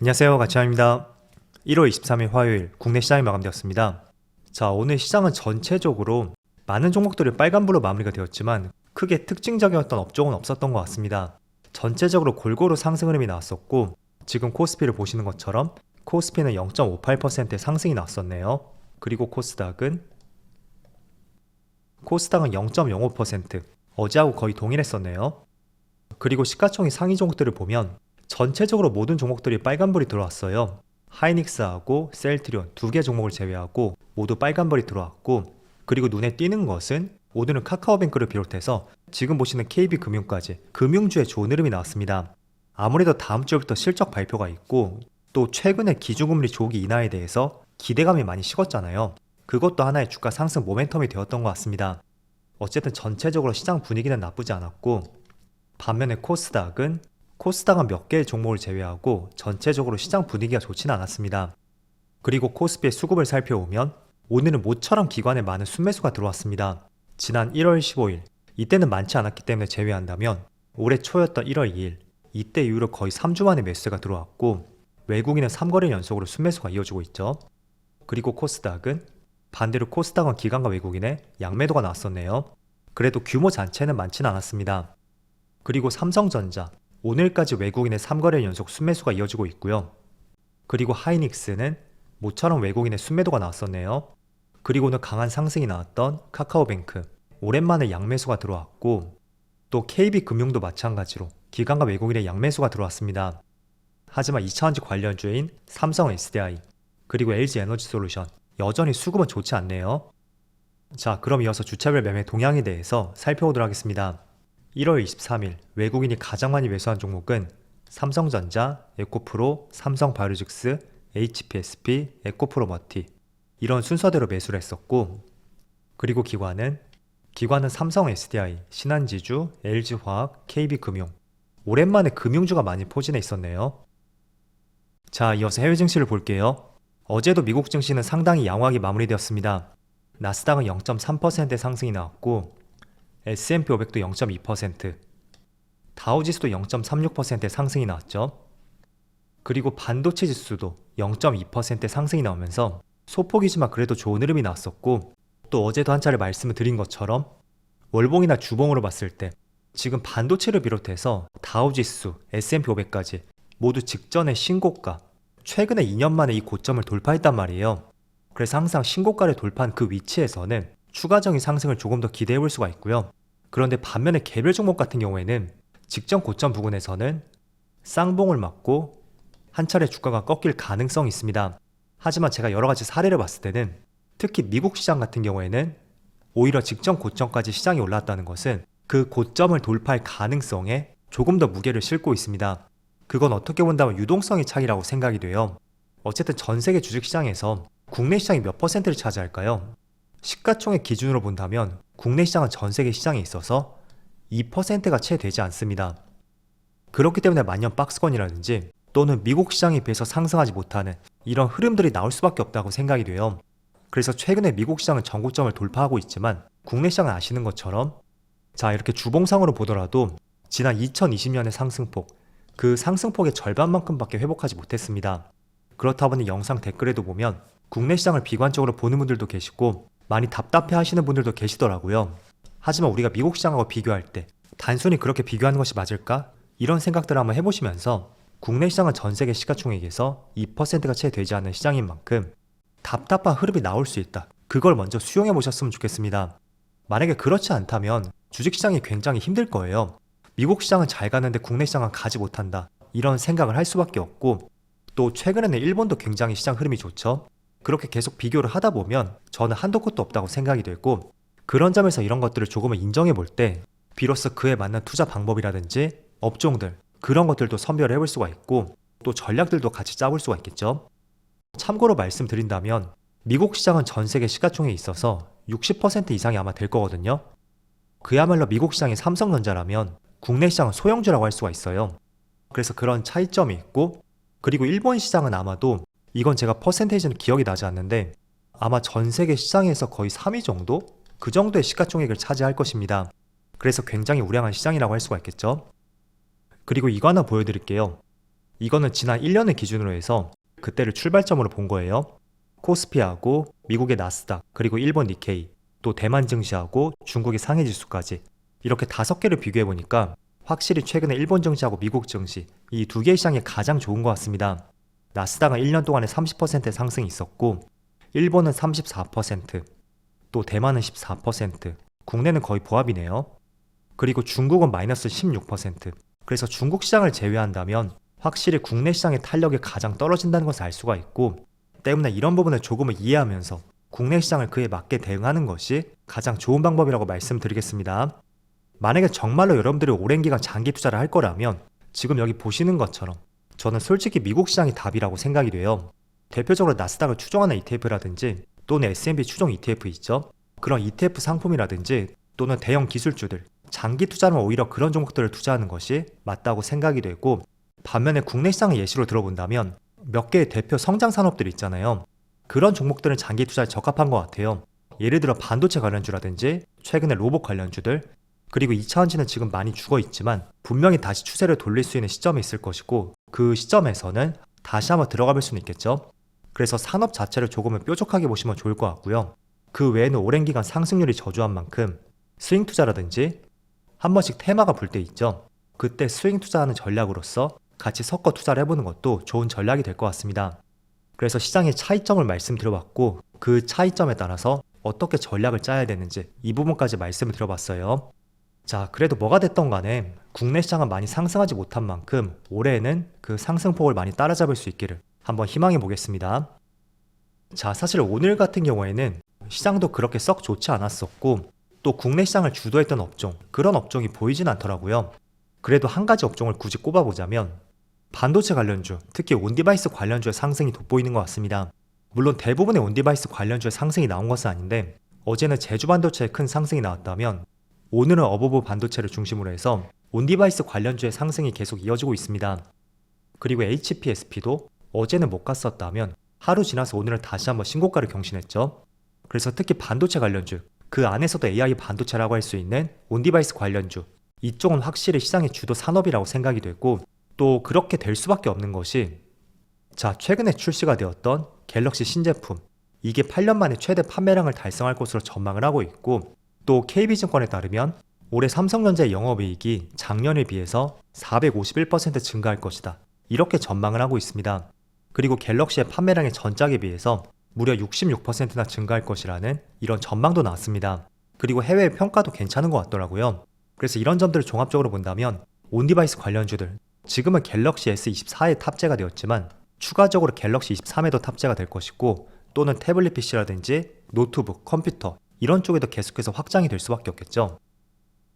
안녕하세요, 가치환입니다. 1월 23일 화요일 국내 시장이 마감되었습니다. 자, 오늘 시장은 전체적으로 많은 종목들이 빨간불로 마무리가 되었지만 크게 특징적이었던 업종은 없었던 것 같습니다. 전체적으로 골고루 상승 흐름이 나왔었고, 지금 코스피를 보시는 것처럼 코스피는 0.58%의 상승이 나왔었네요. 그리고 코스닥은 0.05%, 어제하고 거의 동일했었네요. 그리고 시가총액 상위 종목들을 보면 전체적으로 모든 종목들이 빨간불이 들어왔어요. 하이닉스하고 셀트리온 두 개 종목을 제외하고 모두 빨간불이 들어왔고, 그리고 눈에 띄는 것은 오늘은 카카오뱅크를 비롯해서 지금 보시는 KB금융까지 금융주에 좋은 흐름이 나왔습니다. 아무래도 다음 주부터 실적 발표가 있고, 또 최근에 기준금리 조기 인하에 대해서 기대감이 많이 식었잖아요. 그것도 하나의 주가 상승 모멘텀이 되었던 것 같습니다. 어쨌든 전체적으로 시장 분위기는 나쁘지 않았고, 반면에 코스닥은 몇 개의 종목을 제외하고 전체적으로 시장 분위기가 좋지는 않았습니다. 그리고 코스피의 수급을 살펴보면 오늘은 모처럼 기관에 많은 순매수가 들어왔습니다. 지난 1월 15일, 이때는 많지 않았기 때문에 제외한다면 올해 초였던 1월 2일, 이때 이후로 거의 3주 만에 매수가 들어왔고, 외국인은 3거래 연속으로 순매수가 이어지고 있죠. 그리고 코스닥은 반대로 코스닥은 기관과 외국인의 양매도가 나왔었네요. 그래도 규모 자체는 많지는 않았습니다. 그리고 삼성전자, 오늘까지 외국인의 3거래 연속 순매수가 이어지고 있고요. 그리고 하이닉스는 모처럼 외국인의 순매도가 나왔었네요. 그리고 오늘 강한 상승이 나왔던 카카오뱅크, 오랜만에 양매수가 들어왔고, 또 KB금융도 마찬가지로 기관과 외국인의 양매수가 들어왔습니다. 하지만 2차전지 관련주인 삼성 SDI, 그리고 LG에너지솔루션, 여전히 수급은 좋지 않네요. 자, 그럼 이어서 주차별 매매 동향에 대해서 살펴보도록 하겠습니다. 1월 23일 외국인이 가장 많이 매수한 종목은 삼성전자, 에코프로, 삼성바이오로직스, HPSP, 에코프로머티, 이런 순서대로 매수를 했었고, 그리고 기관은 삼성 SDI, 신한지주, LG화학, KB금융, 오랜만에 금융주가 많이 포진해 있었네요. 자, 이어서 해외 증시를 볼게요. 어제도 미국 증시는 상당히 양호하게 마무리되었습니다. 나스닥은 0.3%의 상승이 나왔고, S&P 500도 0.2%, 다우지수도 0.36%의 상승이 나왔죠. 그리고 반도체 지수도 0.2%의 상승이 나오면서 소폭이지만 그래도 좋은 흐름이 나왔었고, 또 어제도 한 차례 말씀을 드린 것처럼 월봉이나 주봉으로 봤을 때 지금 반도체를 비롯해서 다우지수, S&P 500까지 모두 직전의 신고가, 최근에 2년 만에 이 고점을 돌파했단 말이에요. 그래서 항상 신고가를 돌파한 그 위치에서는 추가적인 상승을 조금 더 기대해 볼 수가 있고요. 그런데 반면에 개별 종목 같은 경우에는 직전 고점 부근에서는 쌍봉을 맞고 한 차례 주가가 꺾일 가능성이 있습니다. 하지만 제가 여러 가지 사례를 봤을 때는 특히 미국 시장 같은 경우에는 오히려 직전 고점까지 시장이 올랐다는 것은 그 고점을 돌파할 가능성에 조금 더 무게를 싣고 있습니다. 그건 어떻게 본다면 유동성의 차이라고 생각이 돼요. 어쨌든 전 세계 주식시장에서 국내 시장이 몇 퍼센트를 차지할까요? 시가총액 기준으로 본다면 국내 시장은 전 세계 시장에 있어서 2%가 채 되지 않습니다. 그렇기 때문에 만년 박스권이라든지 또는 미국 시장에 비해서 상승하지 못하는 이런 흐름들이 나올 수밖에 없다고 생각이 돼요. 그래서 최근에 미국 시장은 전고점을 돌파하고 있지만 국내 시장은 아시는 것처럼, 자, 이렇게 주봉상으로 보더라도 지난 2020년의 상승폭, 그 상승폭의 절반만큼밖에 회복하지 못했습니다. 그렇다 보니 영상 댓글에도 보면 국내 시장을 비관적으로 보는 분들도 계시고 많이 답답해 하시는 분들도 계시더라고요. 하지만 우리가 미국 시장하고 비교할 때 단순히 그렇게 비교하는 것이 맞을까? 이런 생각들을 한번 해보시면서 국내 시장은 전 세계 시가총액에서 2%가 채 되지 않는 시장인 만큼 답답한 흐름이 나올 수 있다. 그걸 먼저 수용해 보셨으면 좋겠습니다. 만약에 그렇지 않다면 주식시장이 굉장히 힘들 거예요. 미국 시장은 잘 가는데 국내 시장은 가지 못한다, 이런 생각을 할 수밖에 없고, 또 최근에는 일본도 굉장히 시장 흐름이 좋죠. 그렇게 계속 비교를 하다 보면 저는 한도 끝도 없다고 생각이 되고, 그런 점에서 이런 것들을 조금은 인정해 볼 때 비로소 그에 맞는 투자 방법이라든지 업종들, 그런 것들도 선별을 해볼 수가 있고, 또 전략들도 같이 짜볼 수가 있겠죠. 참고로 말씀드린다면 미국 시장은 전 세계 시가총액에 있어서 60% 이상이 아마 될 거거든요. 그야말로 미국 시장이 삼성전자라면 국내 시장은 소형주라고 할 수가 있어요. 그래서 그런 차이점이 있고, 그리고 일본 시장은 아마도, 이건 제가 퍼센테이지는 기억이 나지 않는데 아마 전 세계 시장에서 거의 3위 정도? 그 정도의 시가총액을 차지할 것입니다. 그래서 굉장히 우량한 시장이라고 할 수가 있겠죠. 그리고 이거 하나 보여드릴게요. 이거는 지난 1년을 기준으로 해서 그때를 출발점으로 본 거예요. 코스피하고 미국의 나스닥, 그리고 일본 니케이, 또 대만 증시하고 중국의 상해 지수까지 이렇게 5개를 비교해 보니까 확실히 최근에 일본 증시하고 미국 증시 이 두 개의 시장이 가장 좋은 것 같습니다. 나스닥은 1년 동안에 30%의 상승이 있었고 일본은 34%, 또 대만은 14%, 국내는 거의 보합이네요. 그리고 중국은 마이너스 16%. 그래서 중국 시장을 제외한다면 확실히 국내 시장의 탄력이 가장 떨어진다는 것을 알 수가 있고, 때문에 이런 부분을 조금은 이해하면서 국내 시장을 그에 맞게 대응하는 것이 가장 좋은 방법이라고 말씀드리겠습니다. 만약에 정말로 여러분들이 오랜 기간 장기 투자를 할 거라면 지금 여기 보시는 것처럼 저는 솔직히 미국 시장이 답이라고 생각이 돼요. 대표적으로 나스닥을 추종하는 ETF라든지 또는 S&P 추종 ETF 있죠. 그런 ETF 상품이라든지 또는 대형 기술주들, 장기 투자는 오히려 그런 종목들을 투자하는 것이 맞다고 생각이 되고, 반면에 국내 시장의 예시로 들어본다면 몇 개의 대표 성장 산업들 있잖아요. 그런 종목들은 장기 투자에 적합한 것 같아요. 예를 들어 반도체 관련주라든지 최근에 로봇 관련주들, 그리고 2차전지는 지금 많이 죽어 있지만 분명히 다시 추세를 돌릴 수 있는 시점이 있을 것이고, 그 시점에서는 다시 한번 들어가 볼 수는 있겠죠. 그래서 산업 자체를 조금은 뾰족하게 보시면 좋을 것 같고요. 그 외에는 오랜 기간 상승률이 저조한 만큼 스윙 투자라든지 한 번씩 테마가 불 때 있죠. 그때 스윙 투자하는 전략으로서 같이 섞어 투자를 해보는 것도 좋은 전략이 될 것 같습니다. 그래서 시장의 차이점을 말씀드려봤고, 그 차이점에 따라서 어떻게 전략을 짜야 되는지 이 부분까지 말씀을 드려봤어요. 자, 그래도 뭐가 됐던 간에 국내 시장은 많이 상승하지 못한 만큼 올해에는 그 상승폭을 많이 따라잡을 수 있기를 한번 희망해 보겠습니다. 자, 사실 오늘 같은 경우에는 시장도 그렇게 썩 좋지 않았었고, 또 국내 시장을 주도했던 업종, 그런 업종이 보이진 않더라고요. 그래도 한 가지 업종을 굳이 꼽아보자면 반도체 관련주, 특히 온디바이스 관련주의 상승이 돋보이는 것 같습니다. 물론 대부분의 온디바이스 관련주의 상승이 나온 것은 아닌데, 어제는 제주 반도체에 큰 상승이 나왔다면 오늘은 어버브 반도체를 중심으로 해서 온디바이스 관련주의 상승이 계속 이어지고 있습니다. 그리고 HPSP도 어제는 못 갔었다면 하루 지나서 오늘은 다시 한번 신고가를 경신했죠. 그래서 특히 반도체 관련주, 그 안에서도 AI 반도체라고 할 수 있는 온디바이스 관련주, 이쪽은 확실히 시장의 주도 산업이라고 생각이 되고, 또 그렇게 될 수밖에 없는 것이, 자, 최근에 출시가 되었던 갤럭시 신제품, 이게 8년 만에 최대 판매량을 달성할 것으로 전망을 하고 있고, 또 KB증권에 따르면 올해 삼성전자의 영업이익이 작년에 비해서 451% 증가할 것이다, 이렇게 전망을 하고 있습니다. 그리고 갤럭시의 판매량의 전작에 비해서 무려 66%나 증가할 것이라는 이런 전망도 나왔습니다. 그리고 해외 평가도 괜찮은 것 같더라고요. 그래서 이런 점들을 종합적으로 본다면 온디바이스 관련주들, 지금은 갤럭시 S24에 탑재가 되었지만 추가적으로 갤럭시 23에도 탑재가 될 것이고, 또는 태블릿 PC라든지 노트북, 컴퓨터 이런 쪽에도 계속해서 확장이 될 수밖에 없겠죠.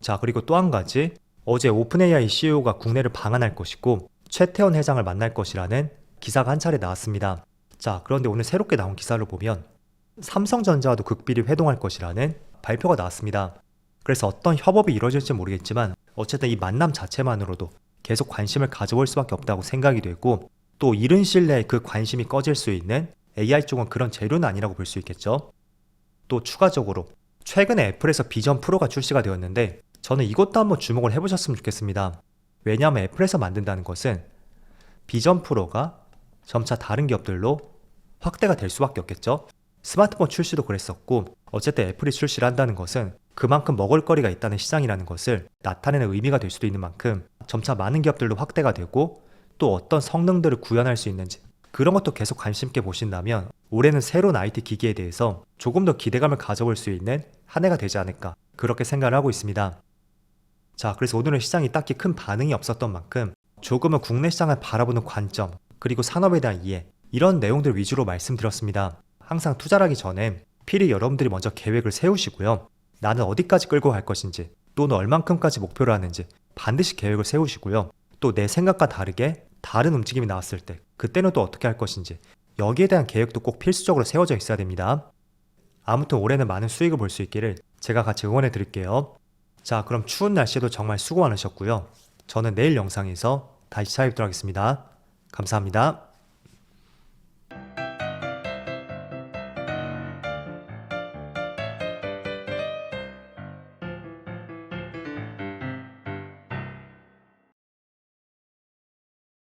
자, 그리고 또 한 가지, 어제 오픈AI CEO가 국내를 방한할 것이고 최태원 회장을 만날 것이라는 기사가 한 차례 나왔습니다. 자, 그런데 오늘 새롭게 나온 기사를 보면 삼성전자와도 극비리 회동할 것이라는 발표가 나왔습니다. 그래서 어떤 협업이 이루어질지 모르겠지만 어쨌든 이 만남 자체만으로도 계속 관심을 가져볼 수밖에 없다고 생각이 되고, 또 이른 시일 내에 그 관심이 꺼질 수 있는 AI 쪽은 그런 재료는 아니라고 볼 수 있겠죠. 또 추가적으로 최근에 애플에서 비전 프로가 출시가 되었는데 저는 이것도 한번 주목을 해보셨으면 좋겠습니다. 왜냐하면 애플에서 만든다는 것은 비전 프로가 점차 다른 기업들로 확대가 될 수밖에 없겠죠. 스마트폰 출시도 그랬었고, 어쨌든 애플이 출시를 한다는 것은 그만큼 먹을거리가 있다는 시장이라는 것을 나타내는 의미가 될 수도 있는 만큼 점차 많은 기업들로 확대가 되고, 또 어떤 성능들을 구현할 수 있는지 그런 것도 계속 관심 있게 보신다면 올해는 새로운 IT 기기에 대해서 조금 더 기대감을 가져볼 수 있는 한 해가 되지 않을까, 그렇게 생각을 하고 있습니다. 자, 그래서 오늘은 시장이 딱히 큰 반응이 없었던 만큼 조금은 국내 시장을 바라보는 관점, 그리고 산업에 대한 이해, 이런 내용들 위주로 말씀드렸습니다. 항상 투자를 하기 전에 필히 여러분들이 먼저 계획을 세우시고요. 나는 어디까지 끌고 갈 것인지, 또는 얼만큼까지 목표를 하는지 반드시 계획을 세우시고요. 또 내 생각과 다르게 다른 움직임이 나왔을 때 그때는 또 어떻게 할 것인지, 여기에 대한 계획도 꼭 필수적으로 세워져 있어야 됩니다. 아무튼 올해는 많은 수익을 볼 수 있기를 제가 같이 응원해 드릴게요. 자, 그럼 추운 날씨에도 정말 수고 많으셨고요. 저는 내일 영상에서 다시 찾아뵙도록 하겠습니다. 감사합니다.